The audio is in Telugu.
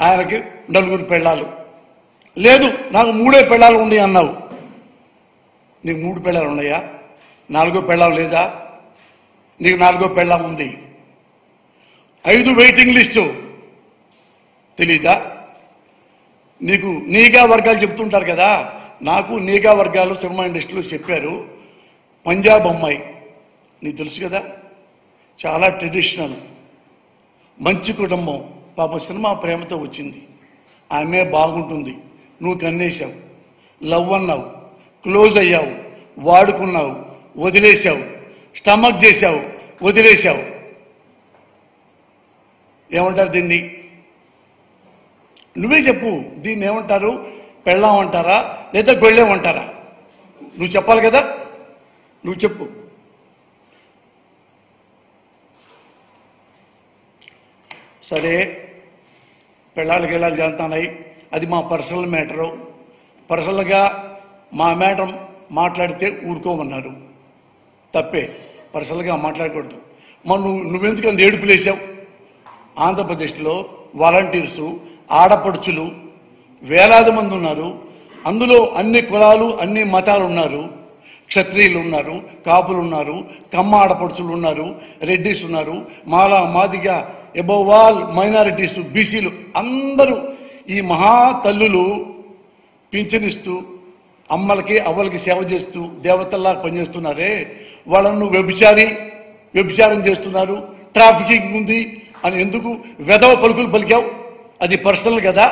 ఆయనకి 4 పెళ్ళాలు. లేదు నాకు 3 పెళ్ళాలు ఉన్నాయి అన్నావు. నీకు 3 పెళ్ళాలు ఉన్నాయా? 4 పెళ్ళాలు లేదా? నీకు 4 పెళ్ళాం ఉంది. 5 వెయిటింగ్ లిస్టు తెలీదా? నీకు నీగా వర్గాలు చెప్తుంటారు కదా. నాకు నీగా వర్గాలు సినిమా ఇండస్ట్రీలో చెప్పారు. పంజాబ్ అమ్మాయి నీకు తెలుసు కదా, చాలా ట్రెడిషనల్, మంచి కుటుంబం, పాప సినిమా ప్రేమతో వచ్చింది. ఆమె బాగుంటుంది. నువ్వు కన్నేశావు, లవ్ అన్నావు, క్లోజ్ అయ్యావు, వాడుకున్నావు, వదిలేశావు, స్టమక్ చేశావు, వదిలేశావు. ఏమంటారు దీన్ని? నువ్వే చెప్పు. దీన్ని ఏమంటారు? పెళ్ళాం అంటారా లేదా గొళ్ళెం అంటారా? నువ్వు చెప్పాలి కదా, నువ్వు చెప్పు. సరే, పెళ్ళాలు గిళ్ళాలు జరుగుతున్నాయి, అది మా పర్సనల్ మ్యాటరు. పర్సనల్గా మా మ్యాటర్ మాట్లాడితే ఊరుకోమన్నారు. తప్పే, పర్సనల్గా మాట్లాడకూడదు. మరి నువ్వెందుకని ఏడుపులేసావు? ఆంధ్రప్రదేశ్లో వాలంటీర్సు, ఆడపడుచులు వేలాది మంది ఉన్నారు. అందులో అన్ని కులాలు, అన్ని మతాలు ఉన్నారు. క్షత్రియులు ఉన్నారు, కాపులు ఉన్నారు, కమ్మ ఆడపడుచులు ఉన్నారు, రెడ్డిస్ ఉన్నారు, మాలా మాదిగ, అబౌవ్ ఆల్ మైనారిటీస్, బీసీలు అందరూ ఈ మహా తల్లులు పింఛనిస్తూ అమ్మలకి అవ్వలకి సేవ చేస్తూ దేవతల్లా పనిచేస్తున్నారే, వాళ్ళను వ్యభిచారం చేస్తున్నారు, ట్రాఫికింగ్ ఉంది అని ఎందుకు వెధవ పలుకులు పలికావు? అది పర్సనల్ కదా.